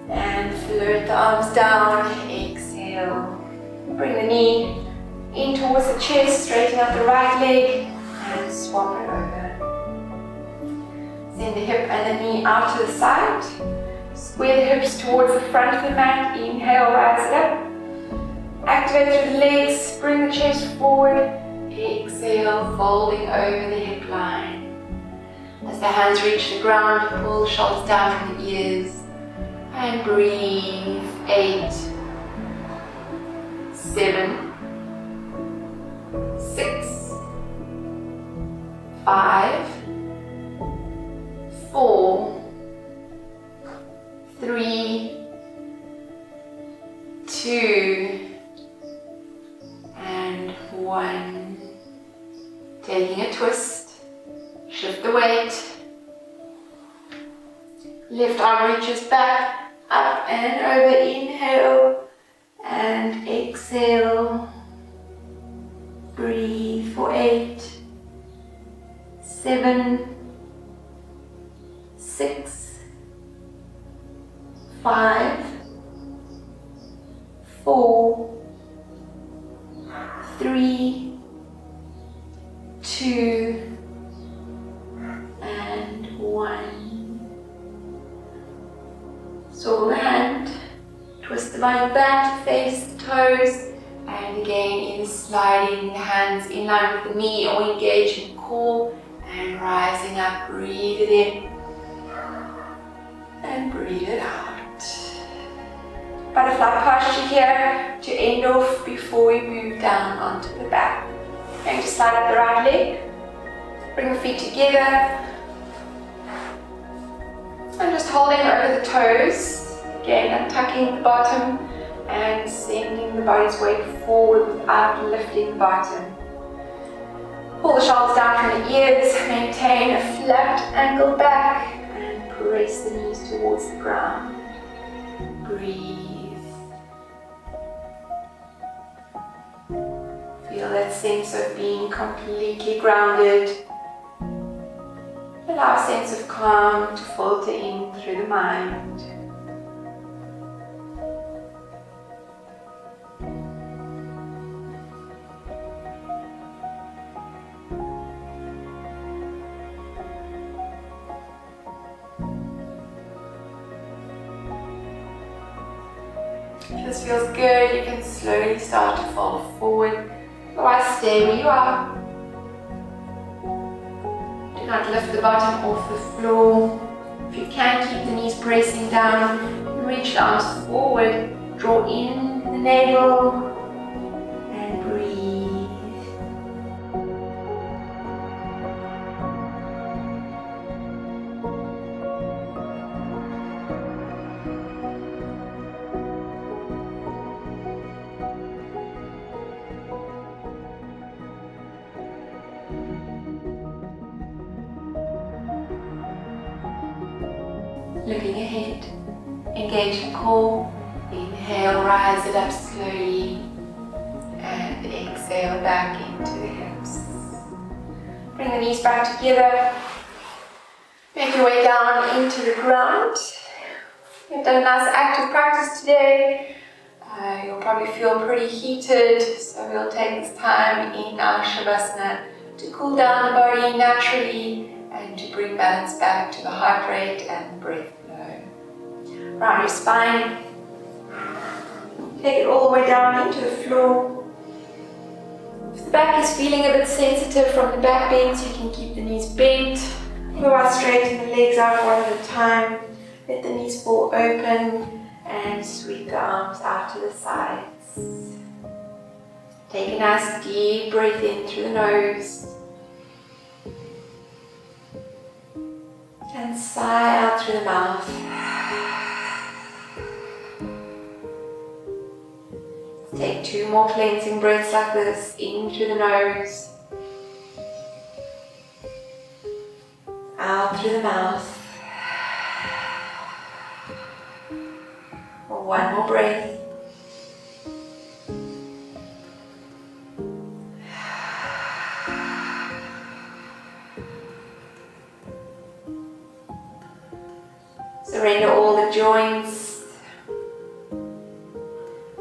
Speaker 1: And float the arms down, exhale. Bring the knee in towards the chest, straighten out the right leg, and swap it over. Send the hip and the knee out to the side. Square the hips towards the front of the mat. Inhale, rise it up. Activate through the legs, bring the chest forward. Exhale, folding over the hip line. As the hands reach the ground, pull the shoulders down from the ears. And breathe. 8, 7, 6, 5, 4, 3, 2, and 1. Taking a twist, shift the weight. Left arm reaches back, up and over. Inhale and exhale. Breathe for 8, 7, 6, 5, 4, 3, 2, and 1. So the hand, twist the body back to face the toes, and again either sliding the hands in line with the knee or engaging core and rising up. Breathe it in and breathe it out. Butterfly posture here to end off before we move down onto the back. Going to slide up the right leg, bring the feet together, and just holding over the toes. Again, untucking the bottom and sending the body's weight forward without lifting the bottom. Pull the shoulders down from the ears, maintain a flat ankle back, and press the knees towards the ground. Breathe. Feel that sense of being completely grounded. Allow a sense of calm to filter in through the mind. If this feels good, you can slowly start to fold forward. Otherwise, stay where you are. Do not lift the bottom off the floor. If you can, keep the knees pressing down. Reach the arms forward. Draw in the navel and breathe. Looking ahead, engage the core. Inhale, rise it up slowly, and exhale back into the hips. Bring the knees back together. Make your way down into the ground. You've done a nice active practice today. You'll probably feel pretty heated, so we'll take this time in our Shavasana to cool down the body naturally and to bring balance back to the heart rate and the breath flow. Round your spine. Take it all the way down into the floor. If the back is feeling a bit sensitive from the back bends, you can keep the knees bent. Otherwise, straighten the legs out one at a time. Let the knees fall open and sweep the arms out to the sides. Take a nice deep breath in through the nose. And sigh out through the mouth. Take 2 more cleansing breaths like this, in through the nose, out through the mouth. Or 1 more breath. Surrender all the joints.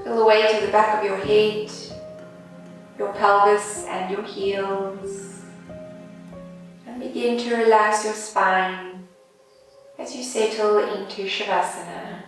Speaker 1: Feel the weight of the back of your head, your pelvis and your heels. And begin to relax your spine as you settle into Shavasana.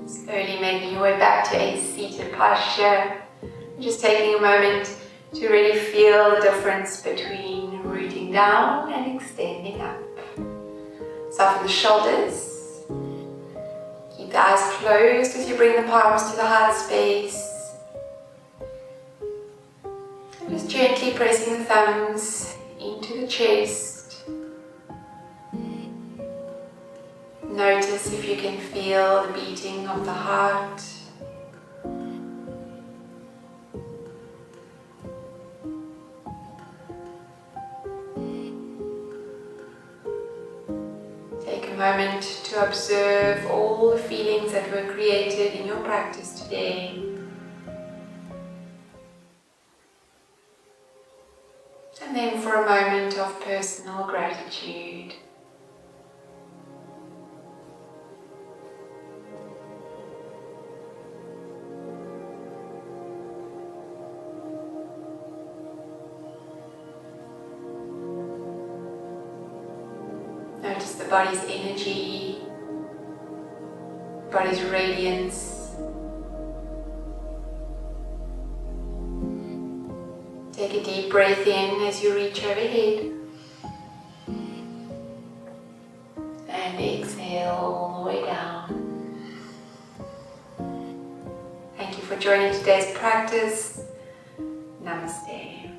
Speaker 1: Slowly making your way back to a seated posture. Just taking a moment to really feel the difference between rooting down and extending up. Soften the shoulders. Keep the eyes closed as you bring the palms to the heart space. And just gently pressing the thumbs into the chest. Notice if you can feel the beating of the heart. Take a moment to observe all the feelings that were created in your practice today. And then for a moment of personal gratitude. Notice the body's energy, body's radiance. Take a deep breath in as you reach overhead. And exhale all the way down. Thank you for joining today's practice. Namaste.